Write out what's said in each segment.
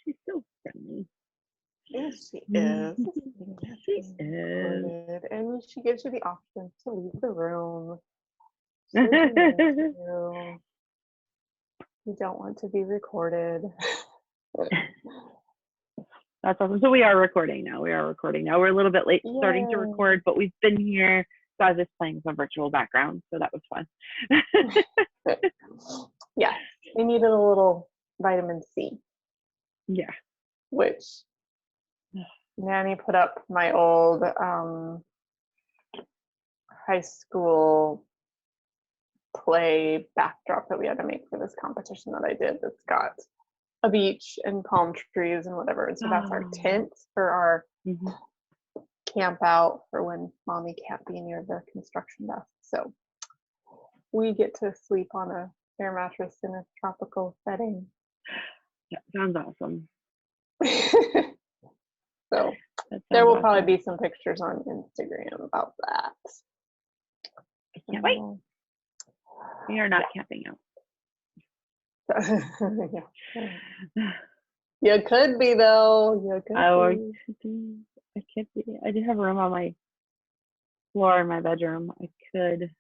She's so friendly. Yes, she Mhm. is. She is. Recorded, and she gives you the option to leave the room. Should you need to. You don't want to be recorded. That's awesome. So we are recording now. We're a little bit late starting to Yay. record, but we've been here. So I was just playing some virtual background, so that was fun. Yeah, we needed a little vitamin C, Yeah. which Nanny put up my old high school play backdrop that we had to make for this competition that I did. That's got a beach and palm trees and whatever. And so that's our tent for our camp out for when mommy can't be near the construction desk. So we get to sleep on a air mattress in a tropical setting. That sounds awesome. So there will probably be some pictures on Instagram about that. I can't wait. We are not camping out. Yeah. You could be though. You could be. I could be. I do have room on my floor in my bedroom. I could.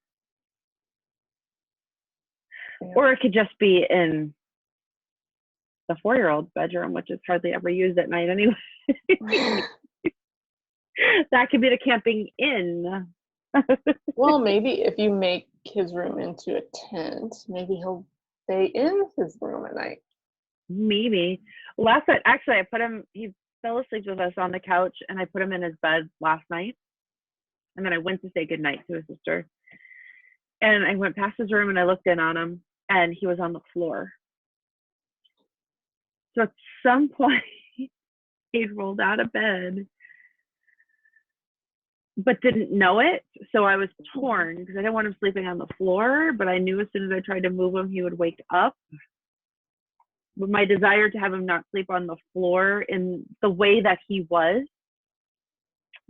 Yeah. Or it could just be in the 4-year-old's bedroom, which is hardly ever used at night anyway. That could be the camping in. Well, maybe if you make his room into a tent, maybe he'll stay in his room at night. Maybe. Last night, actually, I put him, he fell asleep with us on the couch, and I put him in his bed last night. And then I went to say goodnight to his sister. And I went past his room and I looked in on him, and he was on the floor. So at some point, he rolled out of bed, but didn't know it. So I was torn because I didn't want him sleeping on the floor, but I knew as soon as I tried to move him, he would wake up. But my desire to have him not sleep on the floor in the way that he was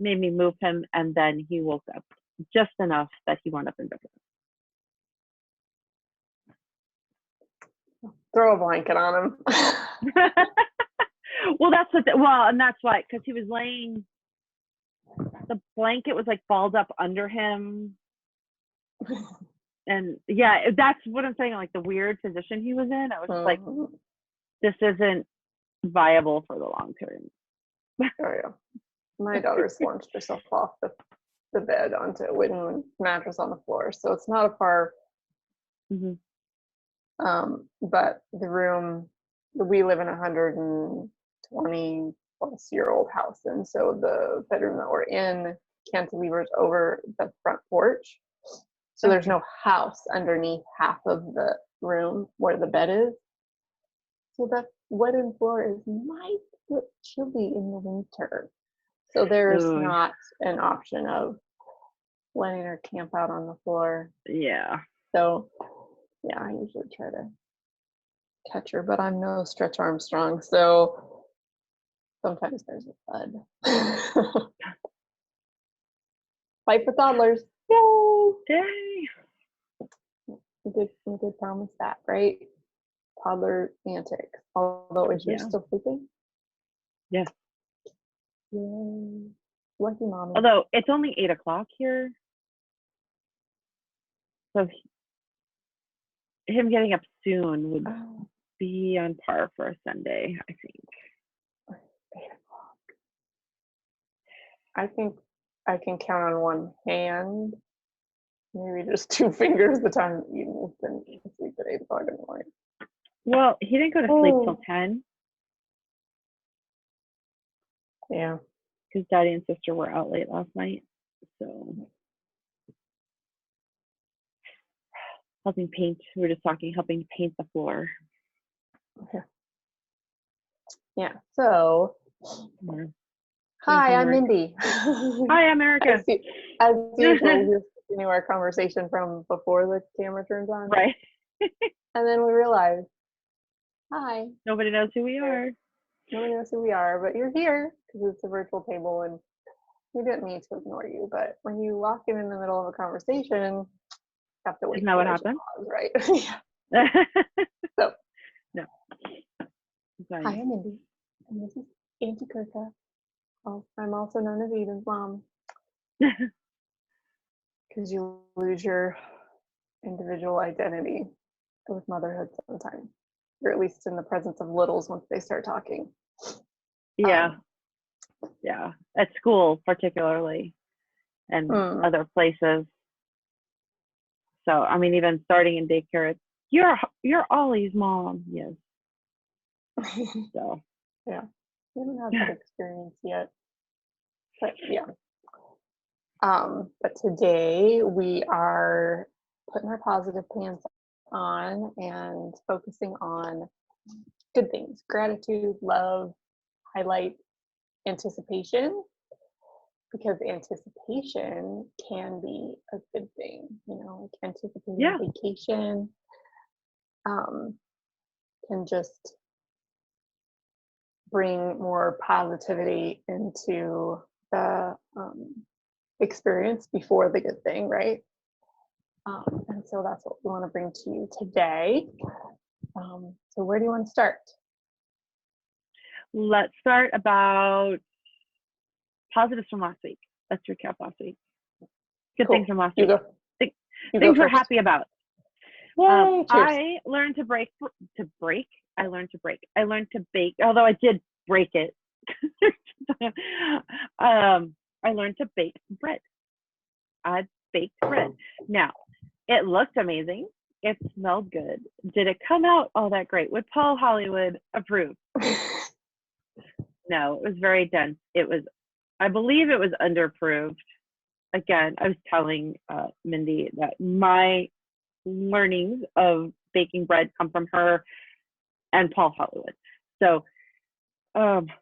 made me move him, and then he woke up just enough that he wound up in bed. Throw a blanket on him. Well, and that's why, because he was laying, the blanket was like balled up under him. And yeah, that's what I'm saying, like the weird position he was in. I was just like, this isn't viable for the long term. Oh yeah. My daughter launched herself off the bed onto a wooden mattress on the floor. So it's not a far, but the room, we live in a 120 plus year old house. And so the bedroom that we're in cantilevers over the front porch. So there's no house underneath half of the room where the bed is. So that wooden floor might get chilly in the winter. So there's not an option of letting her camp out on the floor. Yeah. So yeah, I usually try to catch her, but I'm no Stretch Armstrong, so sometimes there's a thud. Fight for toddlers. Yay! Yay! We did promise that, right? Toddler antics. Although, is yours still sleeping? Yes. Yay. Lucky mommy. Although it's only 8 o'clock here. So him getting up soon would be on par for a Sunday, I think. 8 o'clock. I think I can count on one hand, maybe just 2 fingers the time Eden's been asleep at 8 o'clock in the morning. Well, he didn't go to sleep till 10. Yeah. Because Daddy and sister were out late last night. So helping paint. We were just helping paint the floor. Okay. Yeah. So hi, I'm Mindy. Hi, I'm Erica. As usual, we continue our conversation from before the camera turns on. Right. And then we realized, hi. Nobody knows who we are. Nobody knows who we are, but you're here because it's a virtual table and we didn't mean to ignore you. But when you walk in the middle of a conversation, you have to wait. Isn't that what happened? Pause, right? Yeah. So. No. Hi, I'm Mindy. And this is Auntie Kirka. I'm also known as Eden's mom because you lose your individual identity with motherhood sometimes, or at least in the presence of littles once they start talking. Yeah. Yeah. At school, particularly, and other places. So, I mean, even starting in daycare, it's, you're Ollie's mom. Yes. So. Yeah. I haven't had that experience yet. But yeah. But today we are putting our positive pants on and focusing on good things: gratitude, love, highlight anticipation, because anticipation can be a good thing, like anticipating vacation can just bring more positivity into the experience before the good thing, right? And so that's what we want to bring to you today. So where do you want to start? Let's start about positives from last week. Let's recap last week. Good things from last week. Things we're happy about. I learned to break. I learned to bake, although I did break it. I learned to bake bread. I baked bread. Now, it looked amazing. It smelled good. Did it come out all that great? Would Paul Hollywood approve? No, it was very dense. I believe it was underproofed. Again, I was telling Mindy that my learnings of baking bread come from her and Paul Hollywood. So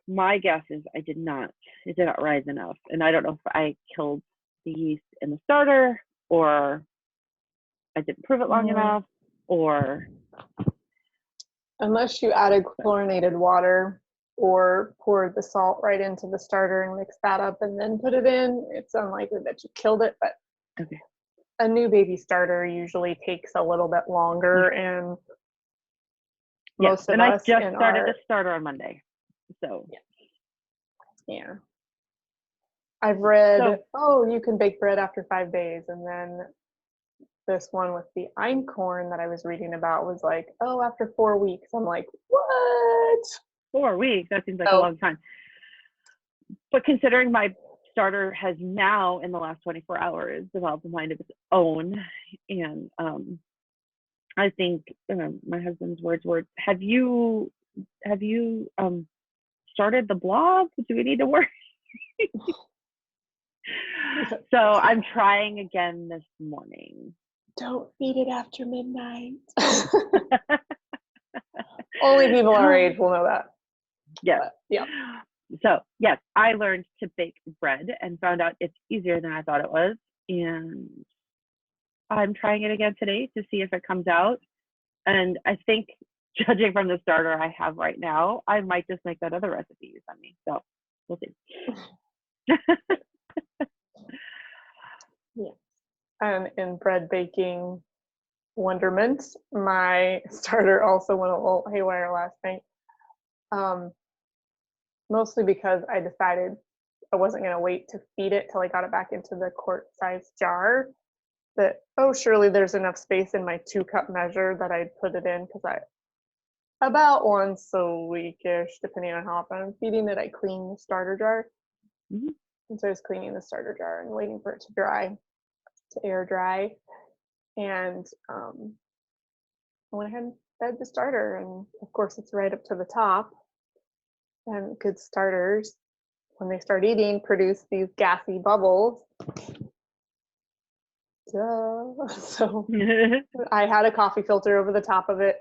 my guess is it did not rise enough. And I don't know if I killed the yeast in the starter, or I didn't prove it long enough, or unless you added chlorinated water or poured the salt right into the starter and mixed that up and then put it in, it's unlikely that you killed it. But okay. A new baby starter usually takes a little bit longer, and most of us I just started a starter on Monday. So yeah. I've read, you can bake bread after 5 days, and then this one with the einkorn that I was reading about was like, after 4 weeks. I'm like, what? 4 weeks? That seems like a long time. But considering my starter has now, in the last 24 hours, developed a mind of its own, and I think my husband's words were, "Have you started the blog? Do we need to work?" So I'm trying again this morning. Don't feed it after midnight. Only people our age will know that. Yes. But, yeah. So yes, I learned to bake bread and found out it's easier than I thought it was. And I'm trying it again today to see if it comes out. And I think, judging from the starter I have right now, I might just make that other recipe you sent me. So we'll see. Yeah. And in bread baking wonderment, my starter also went a little haywire last night. Mostly because I decided I wasn't going to wait to feed it till I got it back into the quart-sized jar. That, surely there's enough space in my 2-cup measure that I'd put it in, because about once a week-ish, depending on how often I'm feeding it, I clean the starter jar. Mm-hmm. And so I was cleaning the starter jar and waiting for it to dry, to air dry. And I went ahead and fed the starter, and of course it's right up to the top. And good starters, when they start eating, produce these gassy bubbles. Duh. So I had a coffee filter over the top of it,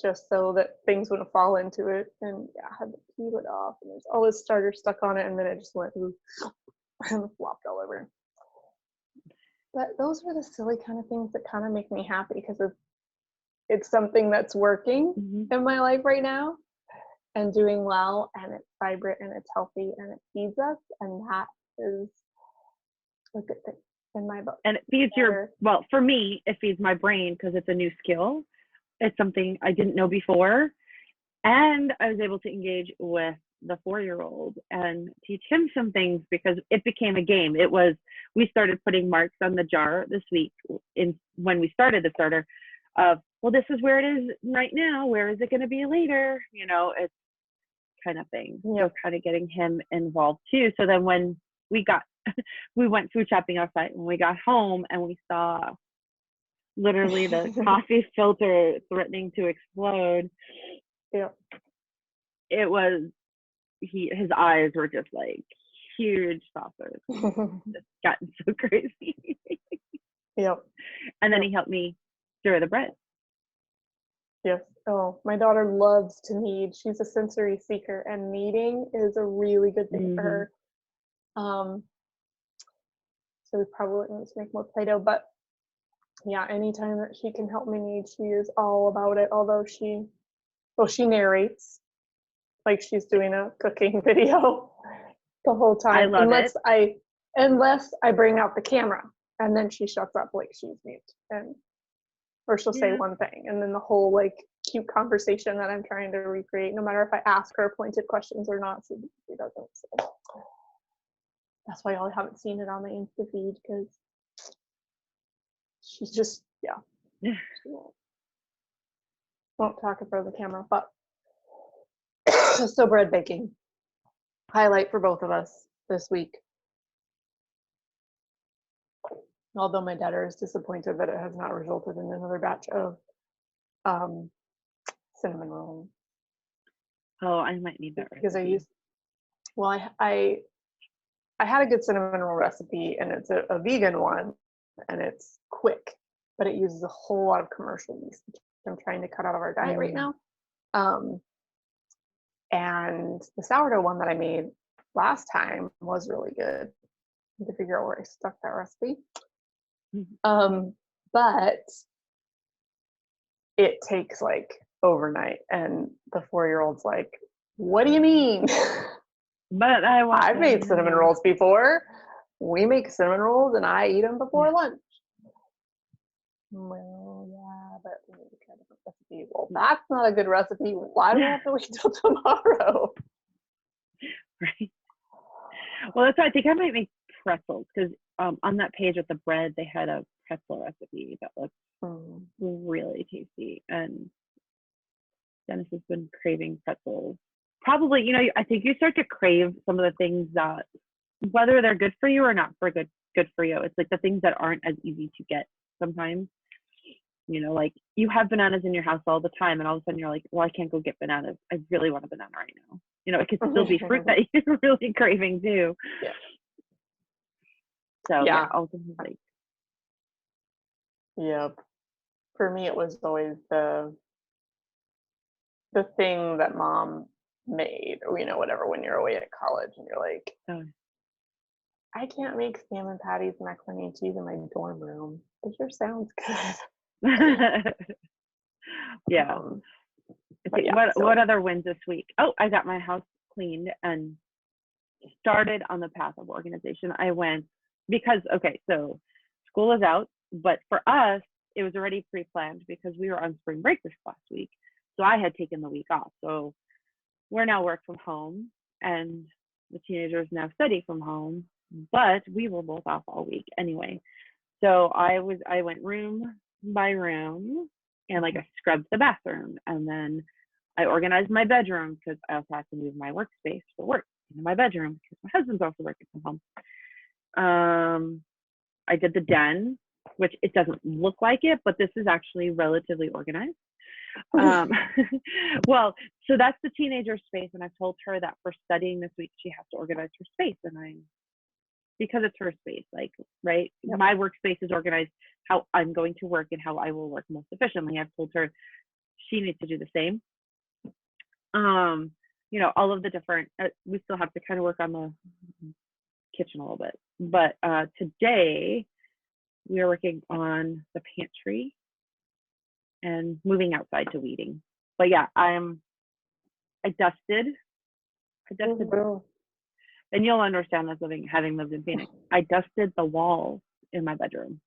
just so that things wouldn't fall into it. And I had to peel it off, and there's all this starter stuck on it, and then it just went and flopped all over. But those are the silly kind of things that kind of make me happy, because it's something that's working in my life right now and doing well, and it's vibrant and it's healthy and it feeds us, and that is a good thing in my book. And it feeds for me, it feeds my brain, because it's a new skill. It's something I didn't know before, And I was able to engage with the 4-year-old and teach him some things because it became a game. We started putting marks on the jar this week when we started the starter of, well, this is where it is right now. Where is it going to be later? It's kind of thing. Yep. So kind of getting him involved too. So then when we went food shopping outside, when we got home and we saw literally the coffee filter threatening to explode. Yeah. It was, his eyes were just like huge saucers. It's gotten so crazy. Yep. And then he helped me stir the bread. Yes. Oh, my daughter loves to knead. She's a sensory seeker, and kneading is a really good thing for her. So we probably need to make more Play-Doh, but yeah, anytime that she can help me knead, she is all about it. Although she narrates like she's doing a cooking video the whole time. I love Unless I bring out the camera, and then she shuts up like she's mute, or she'll say one thing, and then the whole like cute conversation that I'm trying to recreate, no matter if I ask her pointed questions or not, she doesn't. So that's why y'all haven't seen it on the Insta feed, because she's just she won't talk in front of the camera. But so bread baking, highlight for both of us this week. Although my daughter is disappointed that it has not resulted in another batch of cinnamon rolls. Oh, I might need that because recipe. I had a good cinnamon roll recipe, and it's a vegan one, and it's quick, but it uses a whole lot of commercial yeast, which I'm trying to cut out of our diet right now. And the sourdough one that I made last time was really good. I need to figure out where I stuck that recipe. But it takes like overnight, and the 4-year-old's like, what do you mean? But I've made cinnamon rolls before. We make cinnamon rolls and I eat them before lunch. Well, yeah, but we need to try a different recipe. Well, that's not a good recipe. Why do we have to wait till tomorrow? Right. Well, that's why I think I might make pretzels, because on that page with the bread, they had a pretzel recipe that looked really tasty. And Dennis has been craving pretzels. Probably, I think you start to crave some of the things that, whether they're good for you or not good for you, it's like the things that aren't as easy to get sometimes. Like you have bananas in your house all the time, and all of a sudden you're like, well, I can't go get bananas. I really want a banana right now. It could still be fruit that you're really craving too. Yeah. So yeah, ultimately. Yep. For me, it was always the thing that mom made, or whatever, when you're away at college and you're like, I can't make salmon patties and macaroni and cheese in my dorm room. It sure sounds good. Yeah. What other wins this week? Oh, I got my house cleaned and started on the path of organization. I went because, so school is out, but for us, it was already pre-planned because we were on spring break this last week. So I had taken the week off. So we're now work from home, and the teenagers now study from home, but we were both off all week anyway. So I went room by room, and like I scrubbed the bathroom, and then I organized my bedroom because I also had to move my workspace for work into my bedroom because my husband's also working from home. I did the den, which it doesn't look like it, but this is actually relatively organized. Well, so that's the teenager space, and I've told her that for studying this week she has to organize her space, and because it's her space, like, right? Yep. My workspace is organized how I'm going to work and how I will work most efficiently. I've told her she needs to do the same. All of the different, we still have to kind of work on the kitchen a little bit, but today we are working on the pantry and moving outside to weeding. But yeah, I dusted, and you'll understand this having lived in Phoenix. I dusted the walls in my bedroom.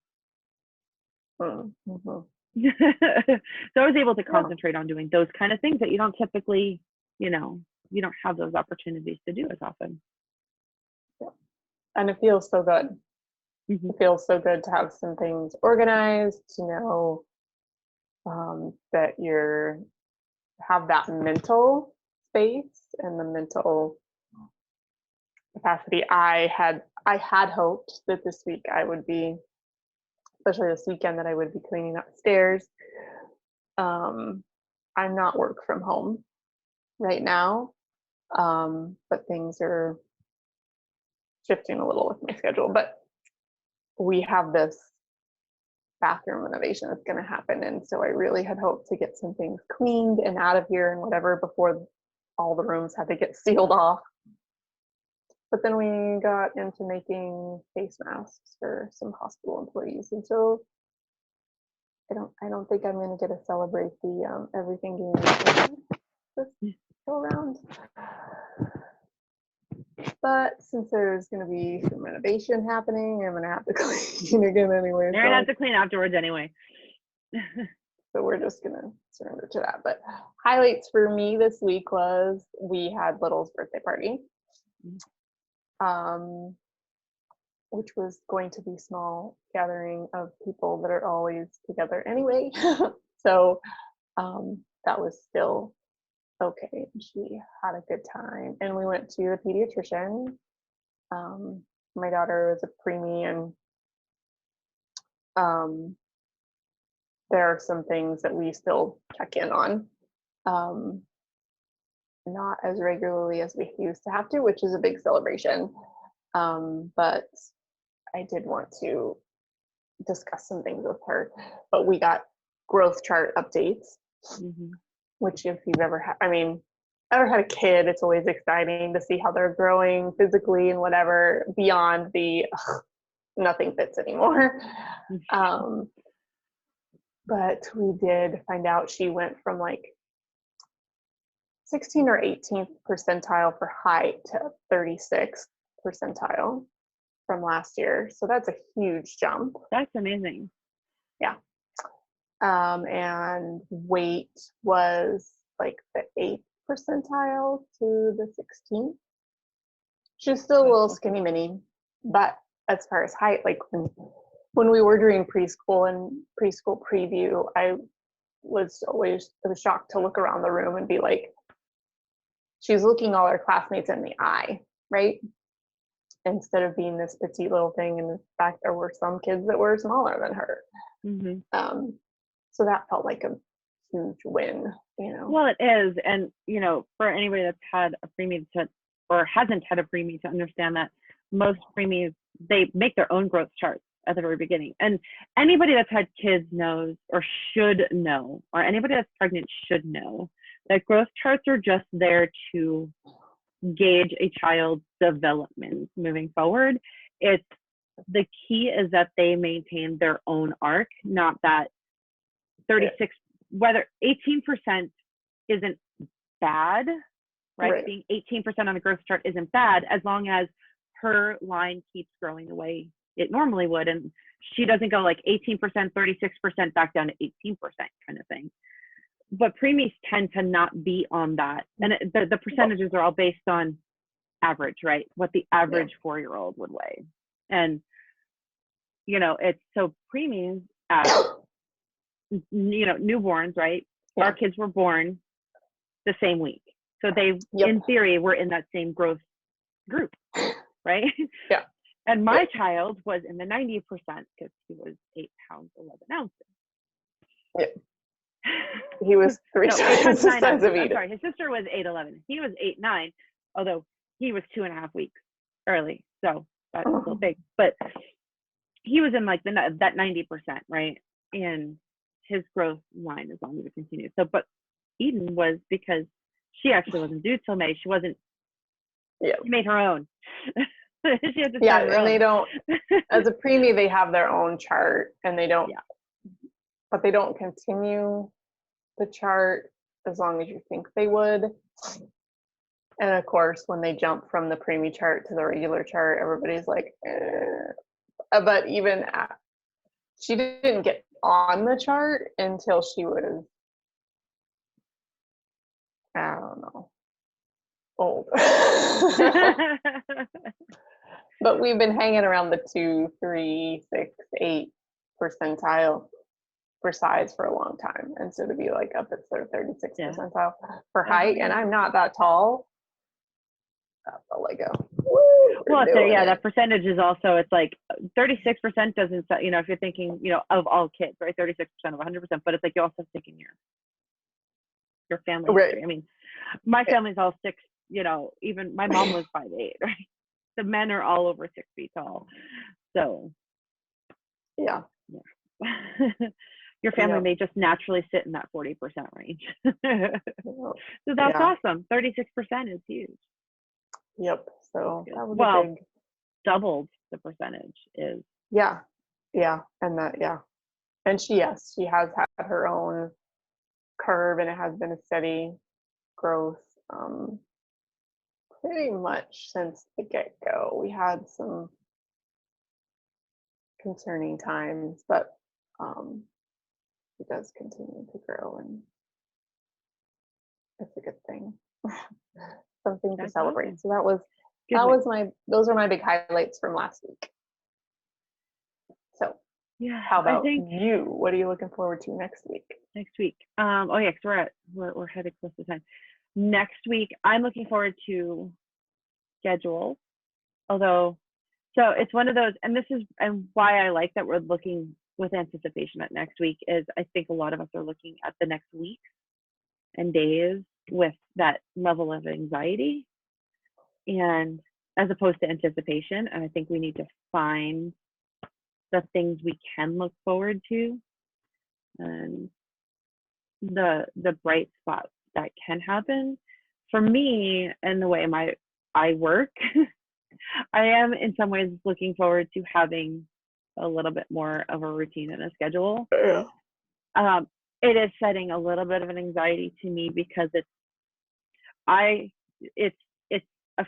So I was able to Yeah. concentrate on doing those kind of things that you don't typically, you don't have those opportunities to do as often. And it feels so good. Mhm. It feels so good to have some things organized, to know that you're have that mental space and the mental capacity. I had hoped that this week I would be, especially this weekend, that I would be cleaning upstairs. I'm not work from home right now, but things are shifting a little with my schedule. But we have this bathroom renovation that's going to happen, and so I really had hoped to get some things cleaned and out of here and whatever before all the rooms had to get sealed off. But then we got into making face masks for some hospital employees, and so I don't think I'm going to get to celebrate the everything being this go around. But since there's going to be some renovation happening, I'm going to have to clean again anyway. You're gonna have to clean afterwards anyway. So we're just going to surrender to that. But highlights for me this week was we had Little's birthday party, which was going to be small gathering of people that are always together anyway. So that was still okay. She had a good time, and we went to the pediatrician. My daughter is a preemie, and there are some things that we still check in on, not as regularly as we used to have to, which is a big celebration. But I did want to discuss some things with her. But we got growth chart updates, which if you've ever had, ever had a kid, it's always exciting to see how they're growing physically and whatever beyond the nothing fits anymore. But we did find out she went from like 16th or 18th percentile for height to 36th percentile from last year. So that's a huge jump. That's amazing. Yeah. And weight was like the 8th percentile to the 16th. She's still a little skinny mini, but as far as height, like when we were doing preschool and preschool preview, I was shocked to look around the room and be like, she's looking all her classmates in the eye, right? Instead of being this petite little thing. And in fact, there were some kids that were smaller than her. So that felt like a huge win, Well, it is. And, for anybody that's had a preemie or hasn't had a preemie, to understand that most preemies, they make their own growth charts at the very beginning. And anybody that's had kids knows or should know, or anybody that's pregnant should know, that growth charts are just there to gauge a child's development moving forward. It's the key is that they maintain their own arc, not that 36, whether 18% isn't bad, right? Being 18% on the growth chart isn't bad as long as her line keeps growing the way it normally would, and she doesn't go like 18%, 36% back down to 18% kind of thing. But preemies tend to not be on that, and the percentages are all based on average, right? What the average 4-year-old would weigh. And it's so preemies, newborns, right? Our kids were born the same week, so they in theory were in that same growth group, right? Yeah. And my child was in the 90% because he was 8 pounds 11 ounces. Yeah. He was 3 times the size of Eden. I'm sorry, his sister was 8'11". He was 8'9", although he was 2.5 weeks early, so that's still big. But he was in like that 90%, right? And his growth line is only to continue. So, but Eden was, because she actually wasn't due till May. She wasn't. Yeah. She made her own. She had to and they don't. As a preemie, they have their own chart, and they don't. But they don't continue the chart as long as you think they would. And of course, when they jump from the preemie chart to the regular chart, everybody's like, But even she didn't get on the chart until she was, I don't know, old. But we've been hanging around the 2, 3, 6, 8 percentile for size for a long time. And so to be like up at sort of 36 Yeah. percentile for height, and I'm not that tall, that's all I go. Well, so yeah, that percentage is also, it's like 36% doesn't, if you're thinking, of all kids, right? 36% of 100%, but it's like you also thinking your family Right. history. I mean, my family's all 6, even my mom was 5'8", right? The men are all over 6 feet tall. So yeah. Your family may just naturally sit in that 40% range. So that's awesome. 36% is huge. Yep. So that was a big, doubled the percentage is. Yeah. And and she has had her own curve, and it has been a steady growth pretty much since the get-go. We had some concerning times, but it does continue to grow, and it's a good thing. Something to celebrate. Awesome. So those are my big highlights from last week. So yeah, how about you? What are you looking forward to next week? Oh yeah, because we're headed close to time. Next week, I'm looking forward to schedules. So it's one of those, and this is why I like that we're looking with anticipation at next week, is I think a lot of us are looking at the next week and days with that level of anxiety, and as opposed to anticipation. And I think we need to find the things we can look forward to, and the bright spots that can happen. For me, and the way I work, I am in some ways looking forward to having a little bit more of a routine and a schedule. It is setting a little bit of an anxiety to me because it's a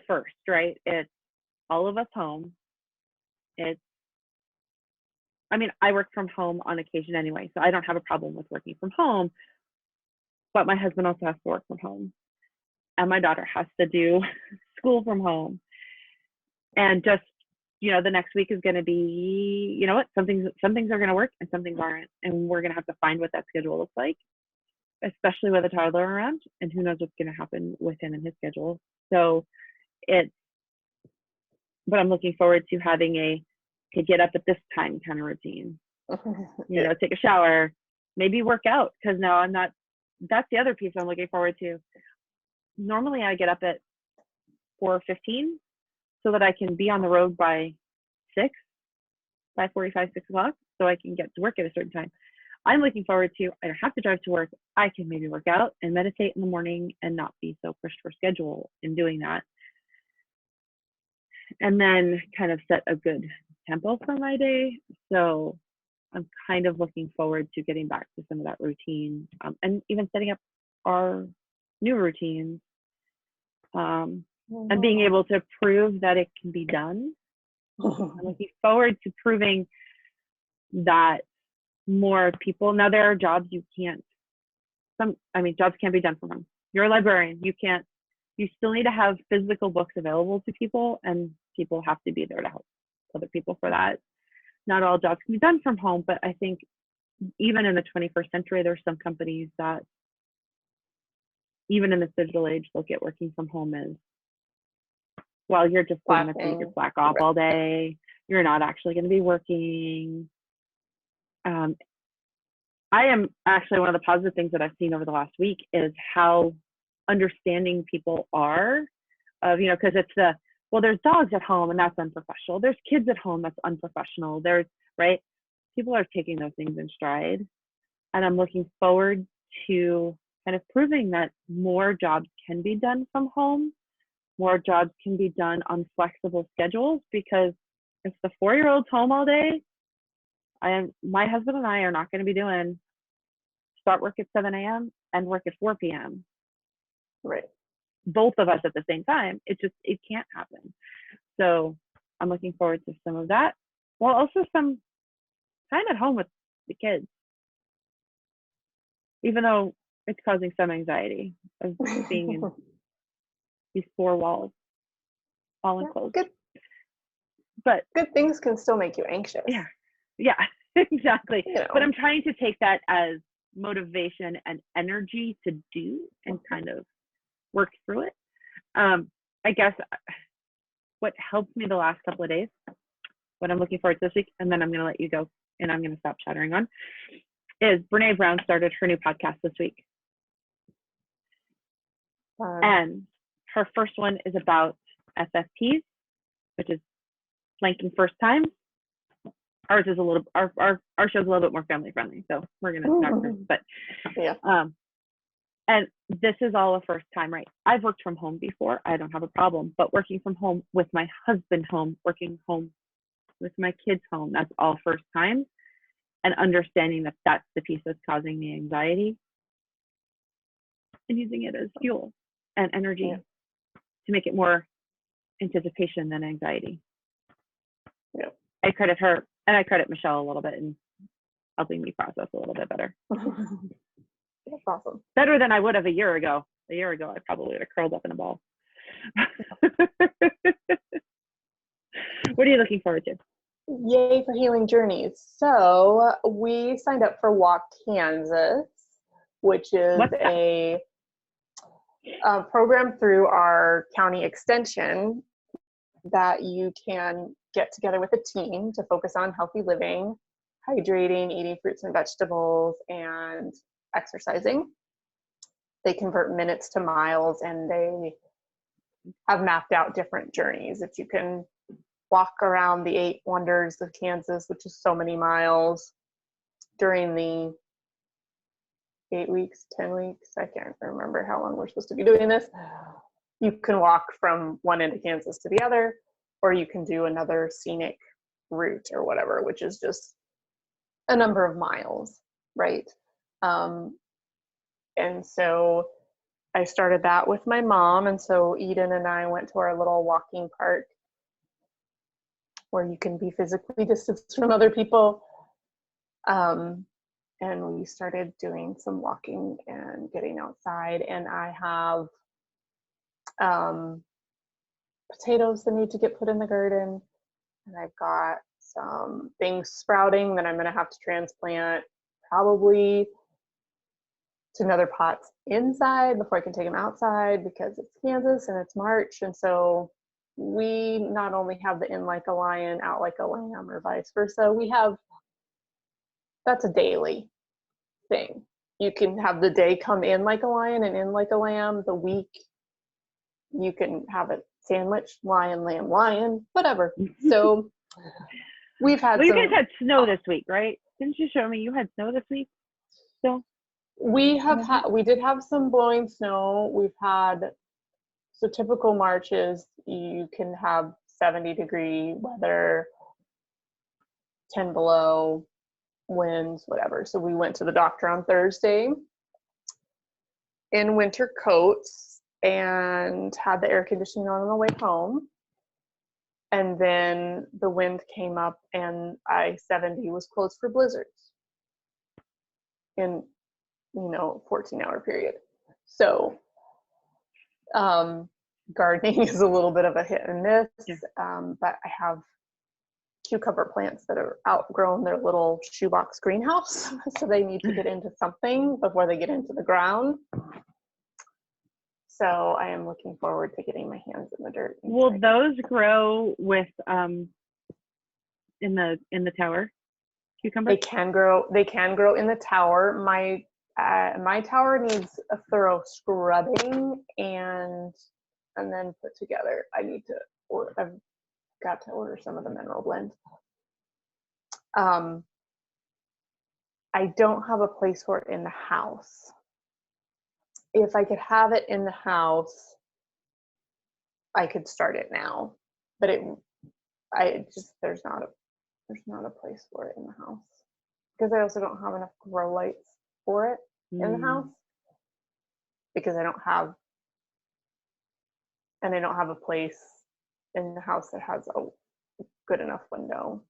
first, right? It's all of us home. I work from home on occasion anyway, so I don't have a problem with working from home, but my husband also has to work from home, and my daughter has to do school from home. And just, the next week is going to be, some things are going to work and some things aren't. And we're going to have to find what that schedule looks like, especially with a toddler around, and who knows what's going to happen with him and his schedule. So but I'm looking forward to having to get up at this time kind of routine, take a shower, maybe work out. Cause now that's the other piece I'm looking forward to. Normally I get up at 4:15 so that I can be on the road by 5:45, 6 o'clock, so I can get to work at a certain time. I'm looking forward to, I don't have to drive to work. I can maybe work out and meditate in the morning and not be so pushed for schedule in doing that. And then kind of set a good tempo for my day. So I'm kind of looking forward to getting back to some of that routine, and even setting up our new routines, and being able to prove that it can be done. I'm looking forward to proving that more people, now there are jobs jobs can't be done from home. You're a librarian, you still need to have physical books available to people, and people have to be there to help other people for that. Not all jobs can be done from home, but I think even in the 21st century, there's some companies that, even in this digital age, look at working from home as, well, you're just going to take your slack off all day. You're not actually going to be working. I am actually, one of the positive things that I've seen over the last week is how understanding people are of, because it's there's dogs at home and that's unprofessional. There's kids at home, that's unprofessional. Right? People are taking those things in stride. And I'm looking forward to kind of proving that more jobs can be done from home. More jobs can be done on flexible schedules, because if the 4-year-old's home all day, my husband and I are not going to be doing start work at 7 a.m. and work at 4 p.m. Right. Both of us at the same time. It can't happen. So I'm looking forward to some of that, while also some time at home with the kids. even though it's causing some anxiety of being in these four walls, all enclosed. Good, But good things can still make you anxious. yeah, exactly. You know. But I'm trying to take that as motivation and energy to do and kind of work through it. I guess what helped me the last couple of days, what I'm looking forward to this week, and then I'm going to let you go and I'm going to stop chattering on, is Brene Brown started her new podcast this week. And her first one is about FFPs, which is flanking first time. Ours is a little, our show's a little bit more family friendly, so we're gonna not first, but yeah. And this is all a first time, right? I've worked from home before, I don't have a problem, but working from home with my husband home, working home with my kids home, that's all first time. And understanding that that's the piece that's causing me anxiety and using it as fuel and energy to make it more anticipation than anxiety. Yeah. I credit her and I credit Michelle a little bit in helping me process a little bit better. That's awesome. Better than I would have a year ago. A year ago, I probably would have curled up in a ball. What are you looking forward to? Yay for Healing Journeys. So we signed up for Walk Kansas, which is a program through our county extension that you can get together with a team to focus on healthy living, hydrating, eating fruits and vegetables, and exercising. They convert minutes to miles, and they have mapped out different journeys. If you can walk around the 8 wonders of Kansas, which is so many miles, during the 8 weeks, 10 weeks, I can't remember how long we're supposed to be doing this. You can walk from one end of Kansas to the other, or you can do another scenic route or whatever, which is just a number of miles, right? And so I started that with my mom, and so Eden and I went to our little walking park where you can be physically distanced from other people. And we started doing some walking and getting outside, and I have potatoes that need to get put in the garden, and I've got some things sprouting that I'm going to have to transplant probably to another pots inside before I can take them outside, because it's Kansas and it's March. And so we not only have the in like a lion, out like a lamb, or vice versa. We have, that's a daily thing. You can have the day come in like a lion and in like a lamb. The week you can have a sandwich, lion, lamb, lion, whatever. So we've had you guys had snow this week, right? Didn't you show me you had snow this week? So we did have some blowing snow. We've had, so typical Marches, you can have 70-degree weather, 10 below, winds, whatever. So we went to the doctor on Thursday in winter coats and had the air conditioning on the way home. And then the wind came up and I-70 was closed for blizzards in, 14-hour period. So gardening is a little bit of a hit and miss, but I have cucumber plants that are outgrown their little shoebox greenhouse, so they need to get into something before they get into the ground. So I am looking forward to getting my hands in the dirt. Will those grow with in the tower cucumber? They can grow in the tower. My tower needs a thorough scrubbing and then put together. I've got to order some of the mineral blend. I don't have a place for it in the house. If I could have it in the house, I could start it now, but there's not a place for it in the house, because I also don't have enough grow lights for it in the house, because I don't have a place in the house that has a good enough window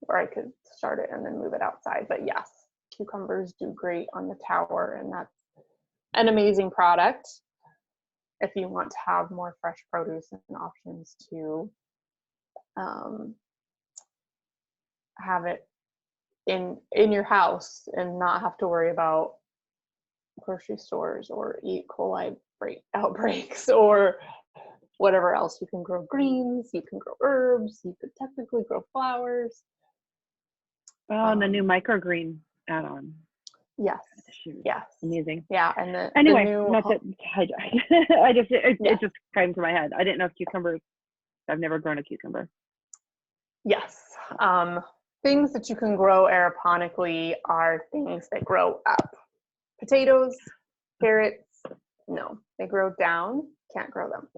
where I could start it and then move it outside. But yes, cucumbers do great on the tower, and that's an amazing product if you want to have more fresh produce and options to have it in your house and not have to worry about grocery stores or E. coli outbreaks or whatever else. You can grow greens, you can grow herbs, you could technically grow flowers. Oh, and the new microgreen add-on. Yes. Yes. Amazing. Yeah. And anyway, the new, not that it just came to my head. I didn't know if cucumbers. I've never grown a cucumber. Yes. Things that you can grow aeroponically are things that grow up. Potatoes, carrots, no, they grow down. Can't grow them.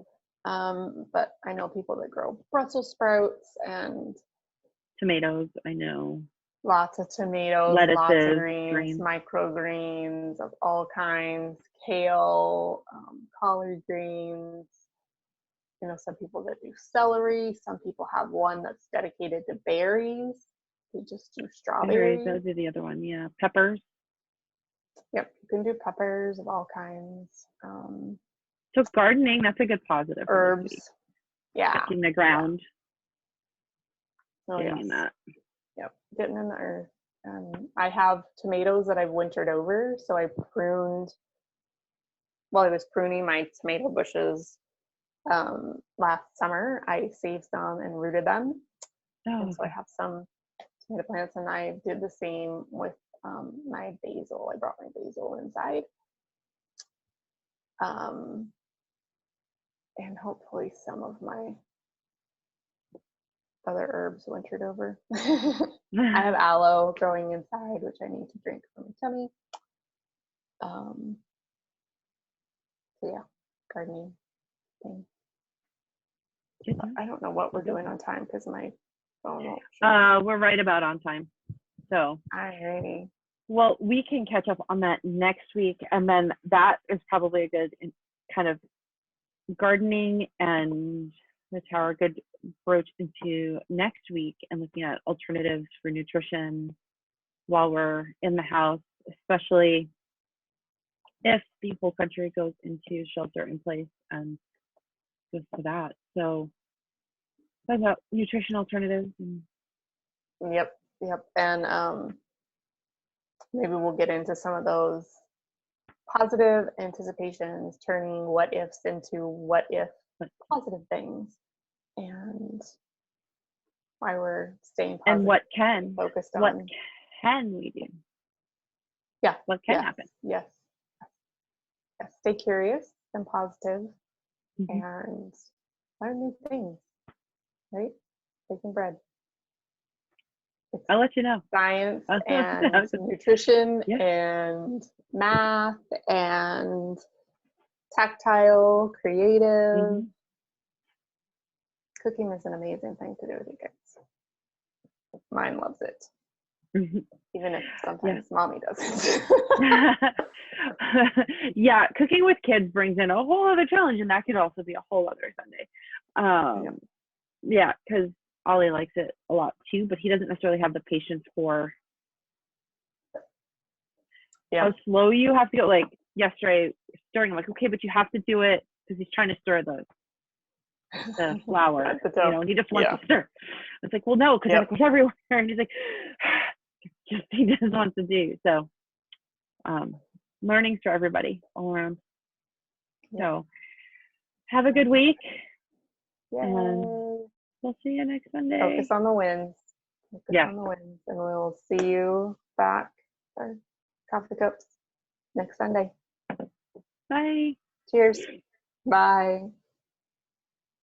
But I know people that grow Brussels sprouts and tomatoes. I know. Lots of tomatoes, lettuces, lots of greens, microgreens of all kinds, kale, collard greens. You know, some people that do celery. Some people have one that's dedicated to berries. They just do strawberries. Those are the other one. Yeah, peppers. Yep, you can do peppers of all kinds. So gardening, that's a good positive. Herbs. Yeah. Checking the ground. Yeah. Oh, getting yes. in that. Yep, getting in the earth. I have tomatoes that I've wintered over. So I pruned, while I was pruning my tomato bushes last summer, I saved some and rooted them. Oh, and so I have some tomato plants, and I did the same with my basil. I brought my basil inside. And hopefully some of my other herbs wintered over. I have aloe growing inside, which I need to drink for my tummy. So yeah, gardening thing. I don't know what we're doing on time because my phone won't show. We're right about on time. So alrighty. Well, we can catch up on that next week, and then that is probably a good kind of gardening and the tower good broach into next week and looking at alternatives for nutrition while we're in the house, especially if the whole country goes into shelter in place and goes to that. So talk about nutrition alternatives. Yep. And maybe we'll get into some of those positive anticipations, turning what ifs into what if positive things, and why we're staying positive and what can focused on. What can we do? Yeah. What can happen? Yes. Stay curious and positive, and learn new things. Right? Baking bread. I'll let you know. Science and nutrition and math and tactile, creative. Cooking is an amazing thing to do with your kids. Mine loves it. Even if sometimes mommy doesn't. Yeah, cooking with kids brings in a whole other challenge, and that could also be a whole other Sunday. Yeah, because Ollie likes it a lot too, but he doesn't necessarily have the patience for how slow you have to go. Like yesterday, stirring, I'm like, okay, but you have to do it because he's trying to stir the flour, and he just wants to stir. It's like, well, no, because it goes everywhere, and he's like, just he just wants to do. So, learnings for everybody all around. So, have a good week, and we'll see you next Sunday. Focus on the wins. On the wins, and we'll see you back for Coffee Cups next Sunday. Bye. Cheers. Bye.